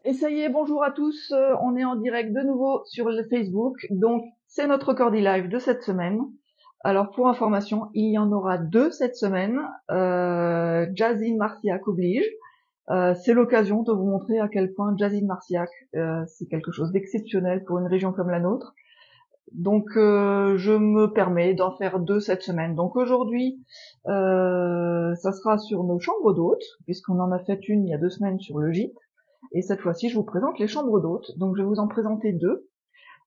Et ça y est, bonjour à tous, on est en direct de nouveau sur le Facebook, donc c'est notre Cordy Live de cette semaine. Alors pour information, il y en aura deux cette semaine, Jazzy Marciac oblige. C'est l'occasion de vous montrer à quel point Jazzy Marciac, c'est quelque chose d'exceptionnel pour une région comme la nôtre. Donc je me permets d'en faire deux cette semaine. Donc aujourd'hui, ça sera sur nos chambres d'hôtes, puisqu'on en a fait une il y a 2 semaines sur le gîte. Et cette fois-ci, je vous présente les chambres d'hôtes. Donc, je vais vous en présenter deux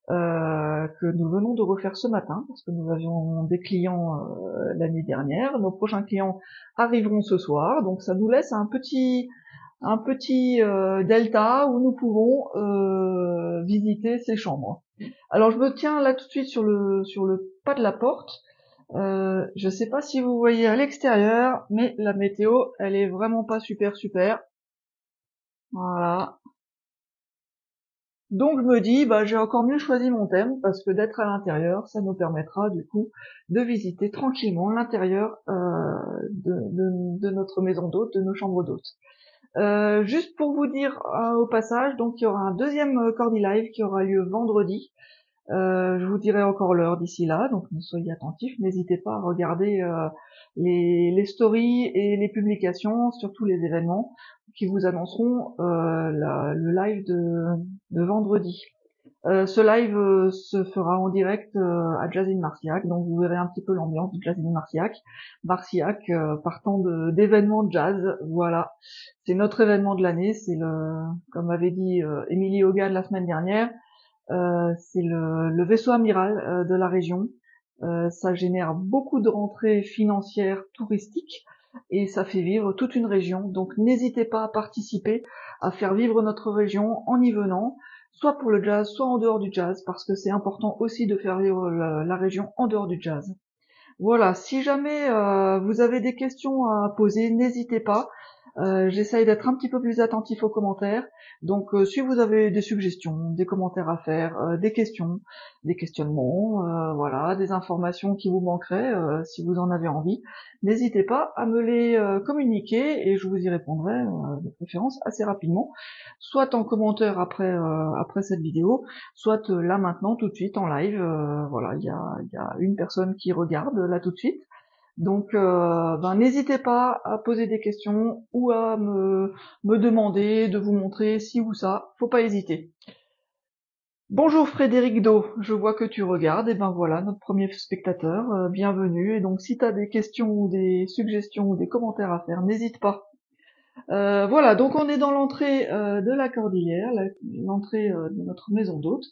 que nous venons de refaire ce matin parce que nous avions des clients l'année dernière. Nos prochains clients arriveront ce soir, donc ça nous laisse un petit delta où nous pouvons visiter ces chambres. Alors, je me tiens là tout de suite sur le pas de la porte. Je sais pas si vous voyez à l'extérieur, mais la météo, elle est vraiment pas super. Voilà. Donc je me dis, bah j'ai encore mieux choisi mon thème parce que d'être à l'intérieur, ça nous permettra du coup de visiter tranquillement l'intérieur de notre maison d'hôte, de nos chambres d'hôtes. Juste pour vous dire au passage, donc il y aura un deuxième Cordy Live qui aura lieu vendredi. Je vous dirai encore l'heure d'ici là, donc soyez attentifs. N'hésitez pas à regarder les stories et les publications, surtout les événements qui vous annonceront le live de vendredi. Ce live se fera en direct à Jazzy Marciac, donc vous verrez un petit peu l'ambiance de Jazzy Marciac. Marciac partant d'événements de jazz, voilà. C'est notre événement de l'année, c'est comme avait dit Émilie Hogan la semaine dernière, c'est le vaisseau amiral de la région. Ça génère beaucoup de rentrées financières touristiques et ça fait vivre toute une région. Donc n'hésitez pas à participer, à faire vivre notre région en y venant, soit pour le jazz, soit en dehors du jazz, parce que c'est important aussi de faire vivre la région en dehors du jazz. Voilà, si jamais vous avez des questions à poser, n'hésitez pas. J'essaye d'être un petit peu plus attentif aux commentaires. Donc si vous avez des suggestions, des commentaires à faire, des questions, des questionnements, voilà, des informations qui vous manqueraient, si vous en avez envie, n'hésitez pas à me les communiquer et je vous y répondrai de préférence assez rapidement, soit en commentaire après cette vidéo, soit là maintenant tout de suite en live. Voilà, il y a une personne qui regarde là tout de suite. Donc, n'hésitez pas à poser des questions ou à me demander de vous montrer ci ou ça. Faut pas hésiter. Bonjour Frédéric Do, je vois que tu regardes. Et ben voilà, notre premier spectateur. Bienvenue. Et donc, si tu as des questions ou des suggestions ou des commentaires à faire, n'hésite pas. Voilà, donc on est dans l'entrée de la Cordillère, l'entrée de notre maison d'hôte.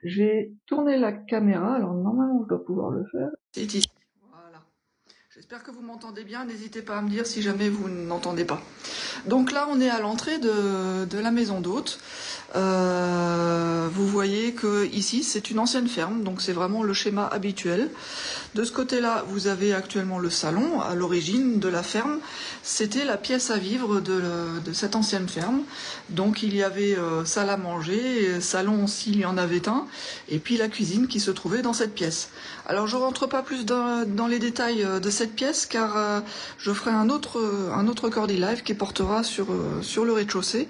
Je vais tourner la caméra. Alors normalement, je dois pouvoir le faire. C'est ici. Voilà. J'espère que vous m'entendez bien, n'hésitez pas à me dire si jamais vous n'entendez pas. Donc là, on est à l'entrée de la maison d'hôte. Vous voyez que ici, c'est une ancienne ferme, donc c'est vraiment le schéma habituel. De ce côté-là, vous avez actuellement le salon. À l'origine de la ferme, c'était la pièce à vivre de cette ancienne ferme. Donc il y avait salle à manger, salon s'il y en avait un, et puis la cuisine qui se trouvait dans cette pièce. Alors je rentre pas plus dans les détails de cette pièce, car je ferai un autre Cordy Live qui portera sur le rez-de-chaussée.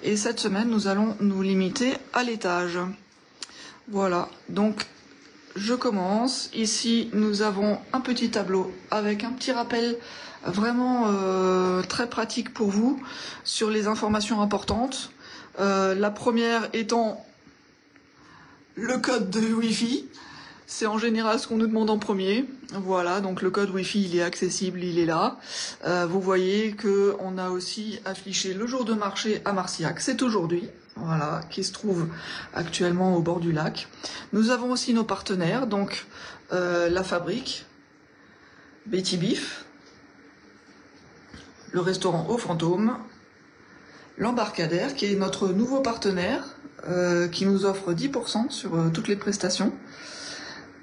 Et cette semaine, nous allons nous limiter à l'étage. Voilà, donc je commence. Ici, nous avons un petit tableau avec un petit rappel vraiment très pratique pour vous sur les informations importantes. La première étant le code de Wi-Fi. C'est en général ce qu'on nous demande en premier. Voilà, donc le code Wi-Fi, il est accessible, il est là. Vous voyez qu'on a aussi affiché le jour de marché à Marciac. C'est aujourd'hui. Voilà, qui se trouve actuellement au bord du lac. Nous avons aussi nos partenaires, donc la fabrique, Betty Beef, le restaurant Au Fantôme, l'embarcadère, qui est notre nouveau partenaire, qui nous offre 10% sur toutes les prestations,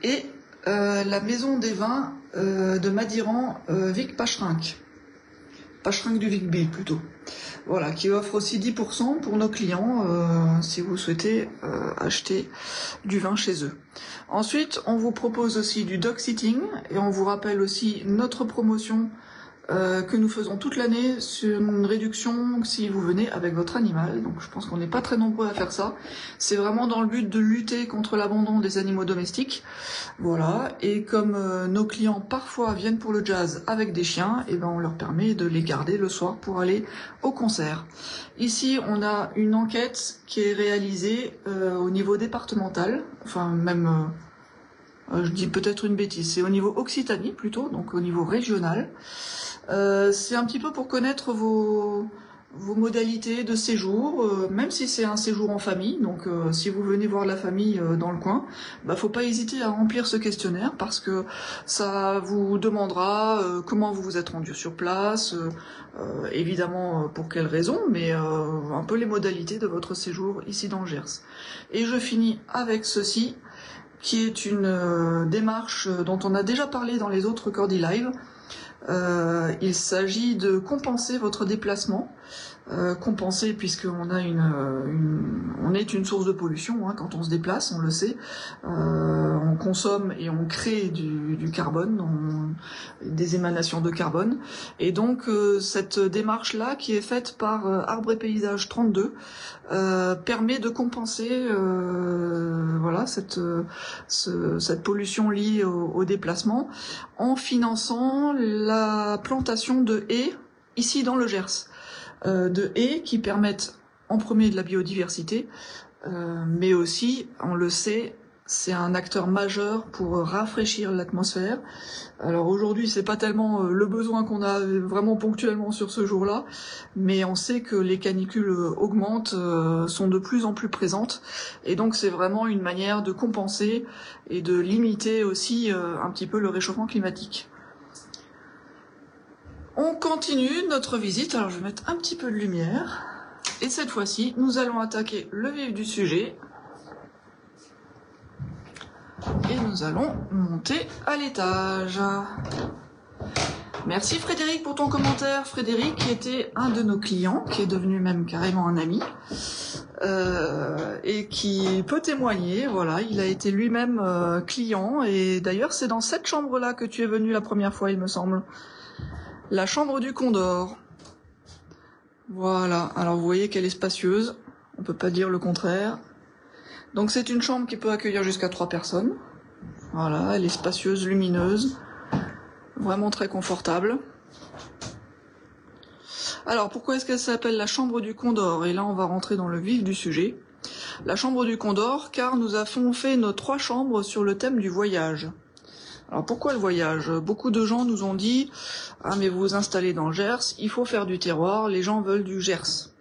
et la maison des vins de Madiran, Vic Pacherinck. Pacherinck du Vic B plutôt. Voilà, qui offre aussi 10% pour nos clients si vous souhaitez acheter du vin chez eux. Ensuite, on vous propose aussi du dog sitting et on vous rappelle aussi notre promotion que nous faisons toute l'année sur une réduction si vous venez avec votre animal. Donc je pense qu'on n'est pas très nombreux à faire ça. C'est vraiment dans le but de lutter contre l'abandon des animaux domestiques. Voilà. Et comme nos clients parfois viennent pour le jazz avec des chiens, et ben on leur permet de les garder le soir pour aller au concert. Ici, on a une enquête qui est réalisée au niveau départemental, enfin même je dis peut-être une bêtise, c'est au niveau Occitanie plutôt, donc au niveau régional. C'est un petit peu pour connaître vos modalités de séjour, même si c'est un séjour en famille, donc si vous venez voir la famille dans le coin, bah faut pas hésiter à remplir ce questionnaire parce que ça vous demandera comment vous vous êtes rendu sur place, évidemment pour quelles raisons, mais un peu les modalités de votre séjour ici dans le Gers. Et je finis avec ceci, qui est une démarche dont on a déjà parlé dans les autres Cordy Live. Il s'agit de compenser votre déplacement, compenser puisqu'on a on est une source de pollution hein, quand on se déplace, on le sait, on consomme et on crée du carbone, des émanations de carbone, et donc cette démarche-là qui est faite par Arbre et Paysage 32 permet de compenser voilà cette pollution liée au déplacement en finançant la plantation de haies ici dans le Gers. De haies qui permettent en premier de la biodiversité, mais aussi, on le sait, c'est un acteur majeur pour rafraîchir l'atmosphère. Alors aujourd'hui, c'est pas tellement le besoin qu'on a vraiment ponctuellement sur ce jour-là, mais on sait que les canicules augmentent, sont de plus en plus présentes, et donc c'est vraiment une manière de compenser et de limiter aussi un petit peu le réchauffement climatique. On continue notre visite, alors je vais mettre un petit peu de lumière, et cette fois-ci, nous allons attaquer le vif du sujet, et nous allons monter à l'étage. Merci Frédéric pour ton commentaire, Frédéric qui était un de nos clients, qui est devenu même carrément un ami, et qui peut témoigner, voilà, il a été lui-même client, et d'ailleurs c'est dans cette chambre-là que tu es venu la première fois, il me semble. La chambre du Condor. Voilà, alors vous voyez qu'elle est spacieuse, on peut pas dire le contraire. Donc c'est une chambre qui peut accueillir jusqu'à 3 personnes. Voilà, elle est spacieuse, lumineuse, vraiment très confortable. Alors pourquoi est-ce qu'elle s'appelle la chambre du Condor? Et là on va rentrer dans le vif du sujet. La chambre du Condor, car nous avons fait nos 3 chambres sur le thème du voyage. Alors pourquoi le voyage? Beaucoup de gens nous ont dit « Ah mais vous vous installez dans le Gers, il faut faire du terroir, les gens veulent du Gers ».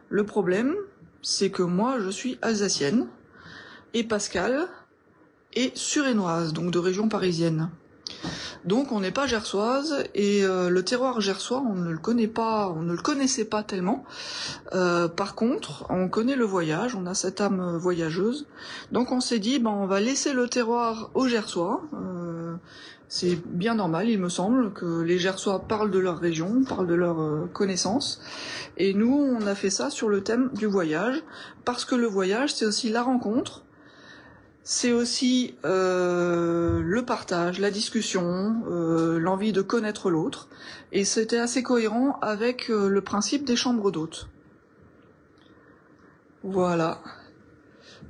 Le problème, c'est que moi je suis alsacienne, et Pascal est suresnoise, donc de région parisienne. Donc on n'est pas gersoise, et le terroir gersois on ne le connaît pas, on ne le connaissait pas tellement. Par contre, on connaît le voyage, on a cette âme voyageuse. Donc on s'est dit, ben on va laisser le terroir aux Gersois. C'est bien normal, il me semble, que les Gersois parlent de leur région, parlent de leurs connaissances. Et nous, on a fait ça sur le thème du voyage, parce que le voyage, c'est aussi la rencontre, c'est aussi le partage, la discussion, l'envie de connaître l'autre. Et c'était assez cohérent avec le principe des chambres d'hôtes. Voilà.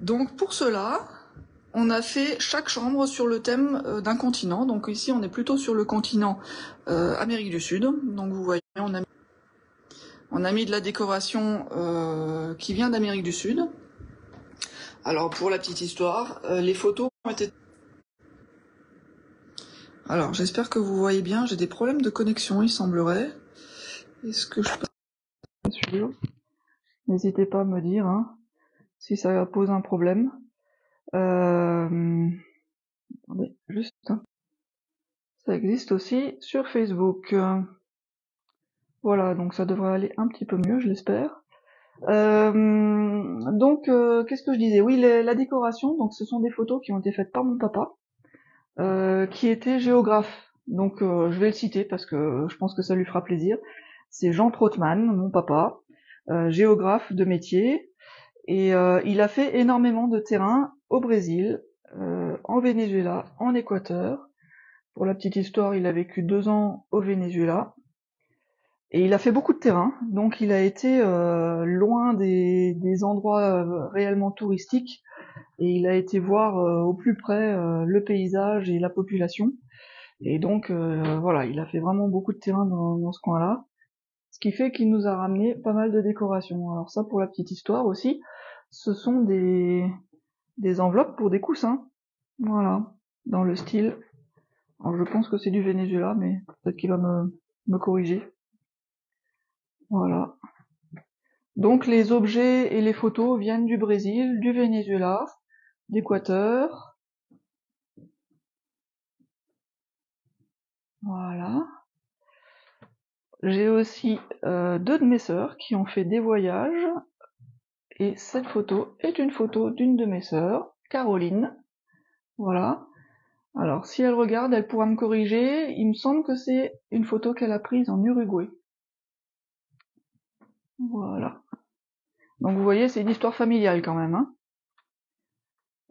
Donc pour cela, on a fait chaque chambre sur le thème d'un continent. Donc ici, on est plutôt sur le continent Amérique du Sud. Donc vous voyez, on a mis de la décoration qui vient d'Amérique du Sud. Alors pour la petite histoire, les photos ont été... Alors j'espère que vous voyez bien, j'ai des problèmes de connexion, il semblerait. Est-ce que je peux... sûr. N'hésitez pas à me dire hein, si ça pose un problème. Attendez, juste. Ça existe aussi sur Facebook. Voilà, donc ça devrait aller un petit peu mieux, je l'espère. Donc, qu'est-ce que je disais? Oui, la décoration, donc ce sont des photos qui ont été faites par mon papa, qui était géographe. Donc, je vais le citer parce que je pense que ça lui fera plaisir. C'est Jean Trottmann, mon papa, géographe de métier, et il a fait énormément de terrain au Brésil, en Venezuela, en Équateur. Pour la petite histoire, il a vécu 2 ans au Venezuela, Et il a fait beaucoup de terrain, donc il a été loin des endroits réellement touristiques, et il a été voir au plus près le paysage et la population. Et donc voilà, il a fait vraiment beaucoup de terrain dans ce coin-là, ce qui fait qu'il nous a ramené pas mal de décorations. Alors ça, pour la petite histoire aussi, ce sont des enveloppes pour des coussins, voilà, dans le style. Alors je pense que c'est du Venezuela, mais peut-être qu'il va me corriger. Voilà. Donc les objets et les photos viennent du Brésil, du Venezuela, d'Équateur. Voilà. J'ai aussi deux de mes sœurs qui ont fait des voyages. Et cette photo est une photo d'une de mes sœurs, Caroline. Voilà. Alors si elle regarde, elle pourra me corriger. Il me semble que c'est une photo qu'elle a prise en Uruguay. Voilà. Donc vous voyez, c'est une histoire familiale quand même, hein.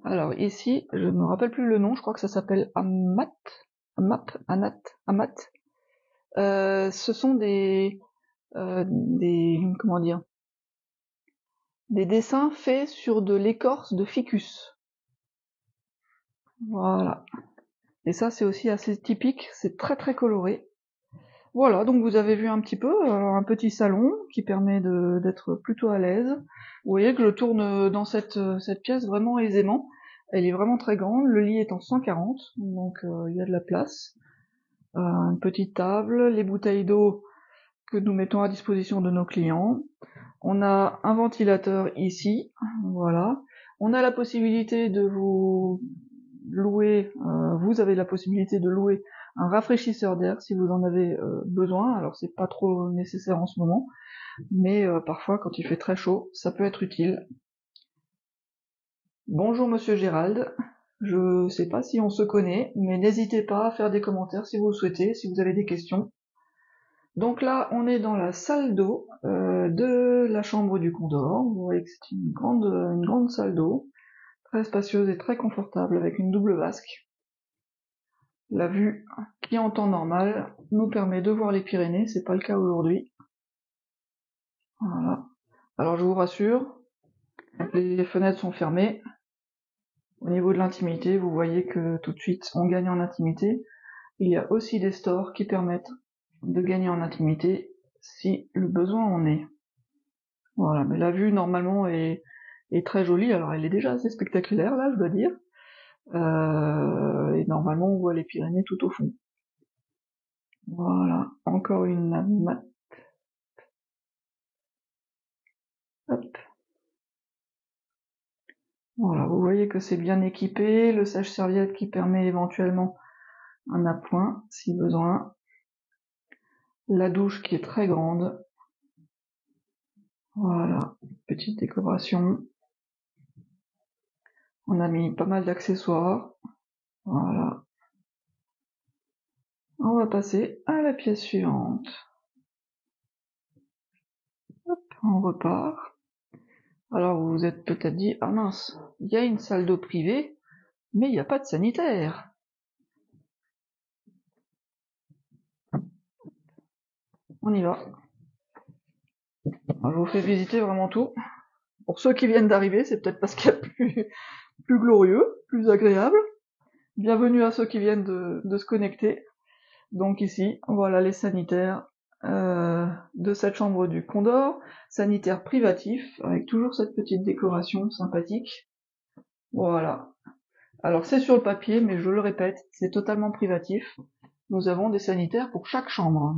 Alors ici, je me rappelle plus le nom, je crois que ça s'appelle Amat. Amat. Ce sont comment dire, des dessins faits sur de l'écorce de ficus. Voilà. Et ça, c'est aussi assez typique, c'est très très coloré. Voilà, donc vous avez vu un petit peu, un petit salon qui permet d'être plutôt à l'aise. Vous voyez que je tourne dans cette pièce vraiment aisément. Elle est vraiment très grande, le lit est en 140, donc il y a de la place. Une petite table, les bouteilles d'eau que nous mettons à disposition de nos clients. On a un ventilateur ici, voilà. On a la possibilité de vous louer, vous avez la possibilité de louer un rafraîchisseur d'air si vous en avez besoin. Alors c'est pas trop nécessaire en ce moment, mais parfois quand il fait très chaud, ça peut être utile. Bonjour Monsieur Gérald, je sais pas si on se connaît, mais n'hésitez pas à faire des commentaires si vous le souhaitez, si vous avez des questions. Donc là, on est dans la salle d'eau de la chambre du Condor. Vous voyez que c'est une grande salle d'eau, très spacieuse et très confortable, avec une double vasque. La vue, qui en temps normal, nous permet de voir les Pyrénées, c'est pas le cas aujourd'hui. Voilà. Alors je vous rassure, les fenêtres sont fermées. Au niveau de l'intimité, vous voyez que tout de suite, on gagne en intimité. Il y a aussi des stores qui permettent de gagner en intimité si le besoin en est. Voilà, mais la vue normalement est très jolie, alors elle est déjà assez spectaculaire là, je dois dire. Et normalement on voit les Pyrénées tout au fond. Voilà, encore une mat. Hop. Voilà, vous voyez que c'est bien équipé, le sèche-serviette qui permet éventuellement un appoint si besoin. La douche qui est très grande. Voilà, petite décoration. On a mis pas mal d'accessoires. Voilà. On va passer à la pièce suivante. Hop, on repart. Alors vous vous êtes peut-être dit, ah mince, il y a une salle d'eau privée, mais il n'y a pas de sanitaire. On y va. Alors, je vous fais visiter vraiment tout. Pour ceux qui viennent d'arriver, c'est peut-être parce qu'il y a plus glorieux, plus agréable. Bienvenue à ceux qui viennent de se connecter. Donc ici, voilà les sanitaires de cette chambre du Condor, sanitaire privatif, avec toujours cette petite décoration sympathique. Voilà. Alors c'est sur le papier, mais je le répète, c'est totalement privatif. Nous avons des sanitaires pour chaque chambre.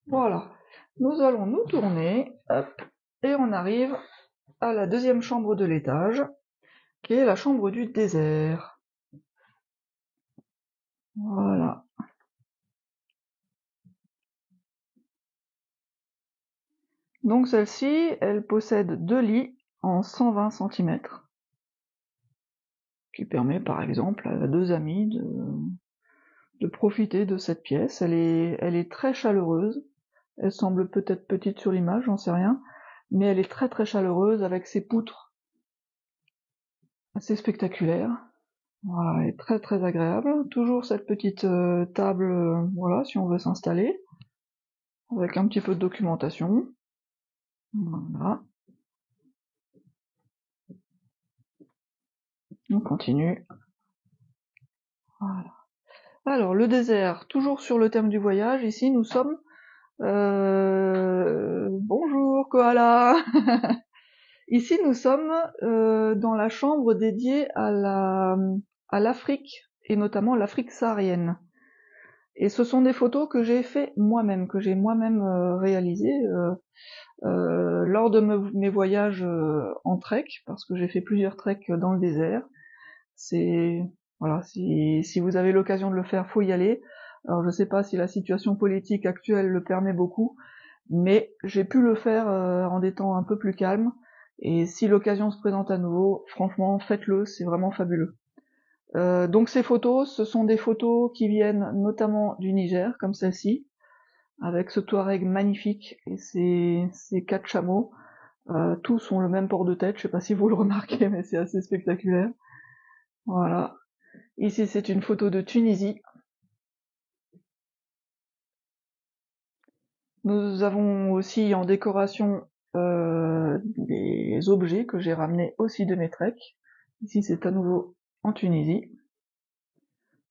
Voilà. Nous allons nous tourner, hop, et on arrive à la deuxième chambre de l'étage, qui est la chambre du désert. Voilà. Donc celle-ci, elle possède deux lits en 120 cm, qui permet par exemple à deux amis de profiter de cette pièce. Elle est très chaleureuse. Elle semble peut-être petite sur l'image, j'en sais rien, mais elle est très très chaleureuse avec ses poutres assez spectaculaires. Voilà, elle est très très agréable. Toujours cette petite table, voilà, si on veut s'installer. avec un petit peu de documentation. Voilà. On continue. Voilà. Alors, le désert, toujours sur le thème du voyage. Ici, nous sommes... Bonjour, koala. Ici, nous sommes dans la chambre dédiée à l'Afrique, et notamment l'Afrique saharienne. Et ce sont des photos que j'ai fait moi-même, que j'ai moi-même réalisées lors de mes voyages en trek, parce que j'ai fait plusieurs treks dans le désert. Voilà, si vous avez l'occasion de le faire, faut y aller. Alors je sais pas si la situation politique actuelle le permet beaucoup, mais j'ai pu le faire en des temps un peu plus calmes. Et si l'occasion se présente à nouveau, franchement, faites-le, c'est vraiment fabuleux. Donc ces photos, ce sont des photos qui viennent notamment du Niger, comme celle-ci, avec ce Touareg magnifique et ces 4 chameaux. Tous ont le même port de tête, je sais pas si vous le remarquez, mais c'est assez spectaculaire. Voilà. Ici, c'est une photo de Tunisie. Nous avons aussi en décoration des objets que j'ai ramenés aussi de mes treks. Ici, c'est à nouveau en Tunisie.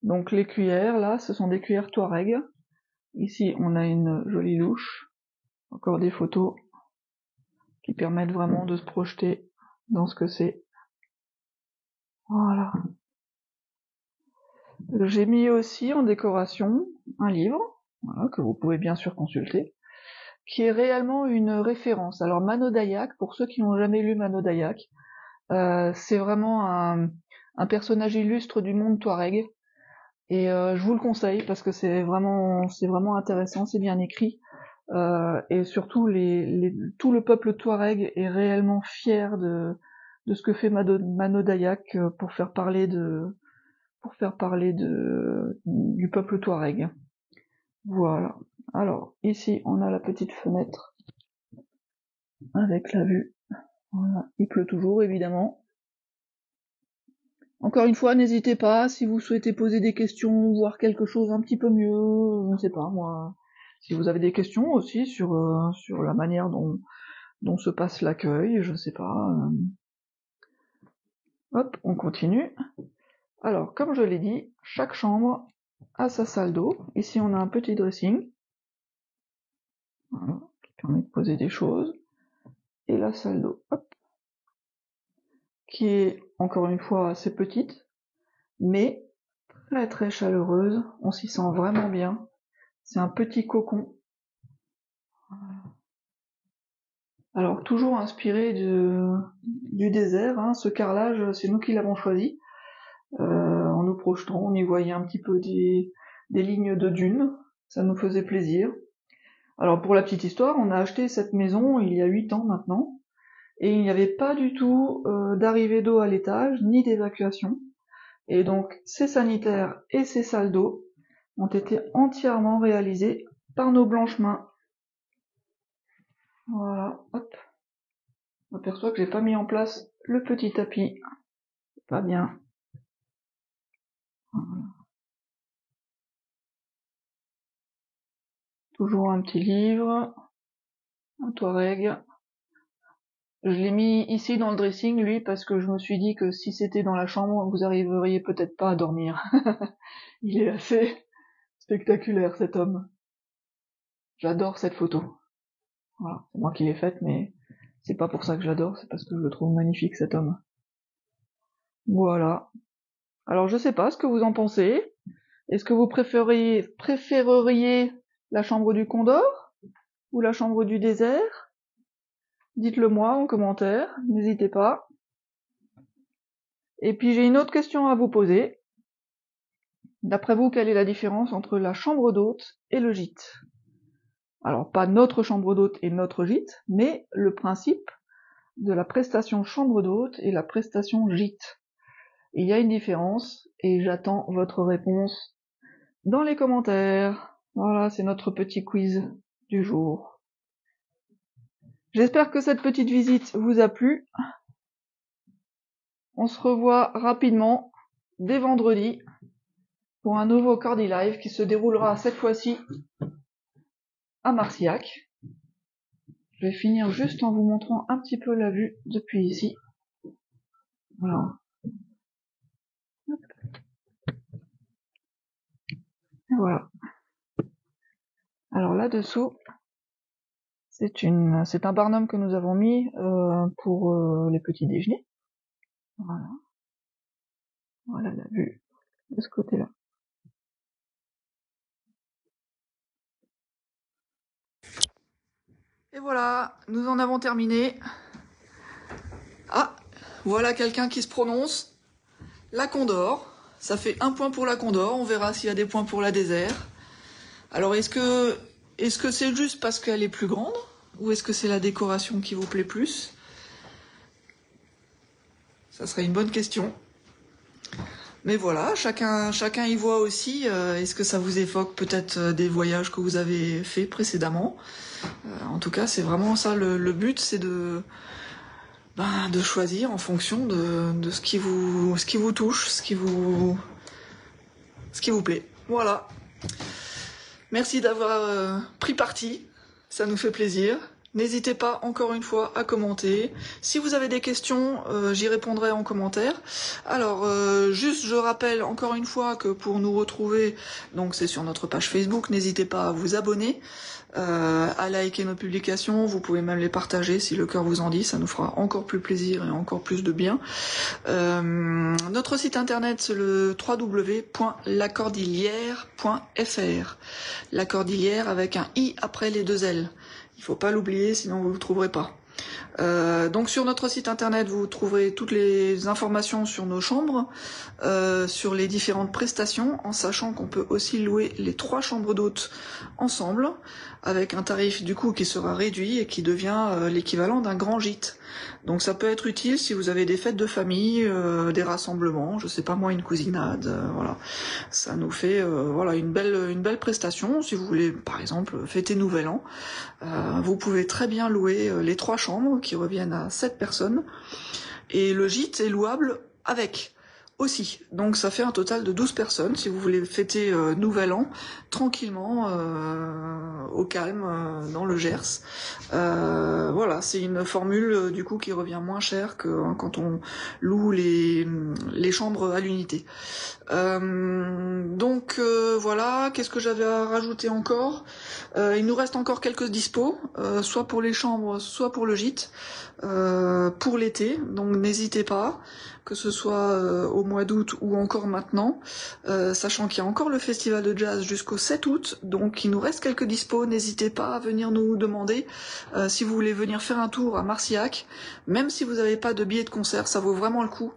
Donc les cuillères, là, ce sont des cuillères Touareg. Ici, on a une jolie louche. Encore des photos qui permettent vraiment de se projeter dans ce que c'est. Voilà. J'ai mis aussi en décoration un livre, voilà, que vous pouvez bien sûr consulter, qui est réellement une référence. Alors Mano Dayak, pour ceux qui n'ont jamais lu Mano Dayak, c'est vraiment un personnage illustre du monde Touareg, et je vous le conseille parce que c'est vraiment intéressant, c'est bien écrit, et surtout tout le peuple Touareg est réellement fier de ce que fait Mano Dayak pour faire parler du peuple Touareg. Voilà. Alors, ici, on a la petite fenêtre avec la vue. Voilà. Il pleut toujours, évidemment. Encore une fois, n'hésitez pas, si vous souhaitez poser des questions, voir quelque chose un petit peu mieux, je ne sais pas, moi. Si vous avez des questions aussi sur la manière dont se passe l'accueil, je sais pas. Hop, on continue. Alors, comme je l'ai dit, chaque chambre a sa salle d'eau. Ici, on a un petit dressing. Voilà, qui permet de poser des choses. Et la salle d'eau, hop, qui est encore une fois assez petite, mais très très chaleureuse, on s'y sent vraiment bien. C'est un petit cocon. Alors toujours inspiré du désert, hein. Ce carrelage, c'est nous qui l'avons choisi. En nous projetant, on y voyait un petit peu des lignes de dunes, ça nous faisait plaisir. Alors pour la petite histoire, on a acheté cette maison il y a 8 ans maintenant, et il n'y avait pas du tout d'arrivée d'eau à l'étage, ni d'évacuation. Et donc ces sanitaires et ces salles d'eau ont été entièrement réalisés par nos blanches mains. Voilà, hop. On aperçoit que j'ai pas mis en place le petit tapis. Pas bien. Voilà. Toujours un petit livre, un Touareg. Je l'ai mis ici dans le dressing, lui, parce que je me suis dit que si c'était dans la chambre, vous arriveriez peut-être pas à dormir. Il est assez spectaculaire, cet homme. J'adore cette photo. Voilà, c'est moi qui l'ai faite, mais c'est pas pour ça que j'adore, c'est parce que je le trouve magnifique, cet homme. Voilà. Alors je sais pas ce que vous en pensez. Est-ce que vous préféreriez la chambre du Condor ou la chambre du désert? Dites-le moi en commentaire, n'hésitez pas. Et puis j'ai une autre question à vous poser. D'après vous, quelle est la différence entre la chambre d'hôte et le gîte? Alors pas notre chambre d'hôte et notre gîte, mais le principe de la prestation chambre d'hôte et la prestation gîte. Il y a une différence et j'attends votre réponse dans les commentaires. Voilà, c'est notre petit quiz du jour. J'espère que cette petite visite vous a plu. On se revoit rapidement dès vendredi pour un nouveau Cordy Live qui se déroulera cette fois-ci à Marcillac. Je vais finir juste en vous montrant un petit peu la vue depuis ici. Voilà. Et voilà. Alors là-dessous, c'est un barnum que nous avons mis pour les petits déjeuners. Voilà. Voilà la vue de ce côté-là. Et voilà, nous en avons terminé. Ah, voilà quelqu'un qui se prononce. La Condor. Ça fait 1 point pour la Condor. On verra s'il y a des points pour la Désert. Alors, est-ce que c'est juste parce qu'elle est plus grande? Ou est-ce que c'est la décoration qui vous plaît plus? Ça serait une bonne question. Mais voilà, chacun y voit aussi. Est-ce que ça vous évoque peut-être des voyages que vous avez faits précédemment? En tout cas, c'est vraiment ça le but, c'est de choisir en fonction de ce qui vous touche, ce qui vous plaît. Voilà. Merci d'avoir pris parti, ça nous fait plaisir. N'hésitez pas encore une fois à commenter. Si vous avez des questions, j'y répondrai en commentaire. Alors, juste je rappelle encore une fois que pour nous retrouver, donc c'est sur notre page Facebook, n'hésitez pas à vous abonner, à liker nos publications, vous pouvez même les partager si le cœur vous en dit, ça nous fera encore plus plaisir et encore plus de bien. Notre site internet c'est le www.lacordillère.fr. La Cordillère avec un i après les 2 L. Il faut pas l'oublier, sinon vous ne le trouverez pas. Donc sur notre site internet, vous trouverez toutes les informations sur nos chambres, sur les différentes prestations, en sachant qu'on peut aussi louer les 3 chambres d'hôtes ensemble, avec un tarif du coup qui sera réduit et qui devient l'équivalent d'un grand gîte. Donc ça peut être utile si vous avez des fêtes de famille, des rassemblements, je sais pas moi, une cousinade, voilà. Ça nous fait voilà une belle prestation. Si vous voulez par exemple fêter Nouvel An, vous pouvez très bien louer les 3 chambres qui reviennent à 7 personnes. Et le gîte est louable avec aussi. Donc ça fait un total de 12 personnes si vous voulez fêter Nouvel An tranquillement, au calme, dans le Gers. Voilà, c'est une formule du coup qui revient moins cher que quand on loue les chambres à l'unité. Donc voilà, qu'est-ce que j'avais à rajouter encore? Il nous reste encore quelques dispos, soit pour les chambres, soit pour le gîte, pour l'été, donc n'hésitez pas, que ce soit au mois d'août ou encore maintenant, sachant qu'il y a encore le festival de jazz jusqu'au 7 août, donc il nous reste quelques dispos, n'hésitez pas à venir nous demander si vous voulez venir faire un tour à Marcillac, même si vous n'avez pas de billet de concert, ça vaut vraiment le coup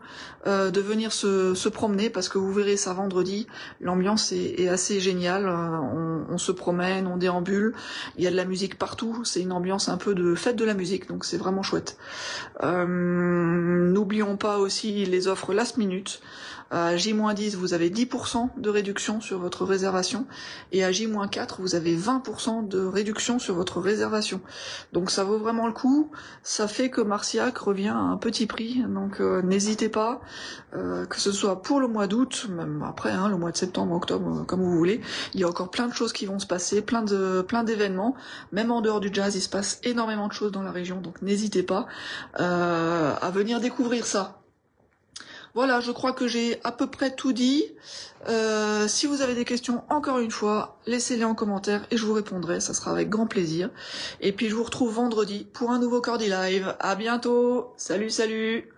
de venir se promener, parce que vous verrez ça vendredi, l'ambiance est assez géniale, on se promène, on déambule, il y a de la musique partout, c'est une ambiance un peu de fête de la musique, donc c'est vraiment chouette. N'oublions pas aussi les offres last minute. À J-10, vous avez 10% de réduction sur votre réservation, et à J-4, vous avez 20% de réduction sur votre réservation. Donc ça vaut vraiment le coup, ça fait que Marcillac revient à un petit prix, donc n'hésitez pas, que ce soit pour le mois d'août, même après, le mois de septembre, octobre, comme vous voulez, il y a encore plein de choses qui vont se passer, plein d'événements, même en dehors du jazz, il se passe énormément de choses dans la région, donc n'hésitez pas à venir découvrir ça. Voilà, je crois que j'ai à peu près tout dit. Si vous avez des questions, encore une fois, laissez-les en commentaire et je vous répondrai, ça sera avec grand plaisir. Et puis je vous retrouve vendredi pour un nouveau Cordi Live. À bientôt, salut!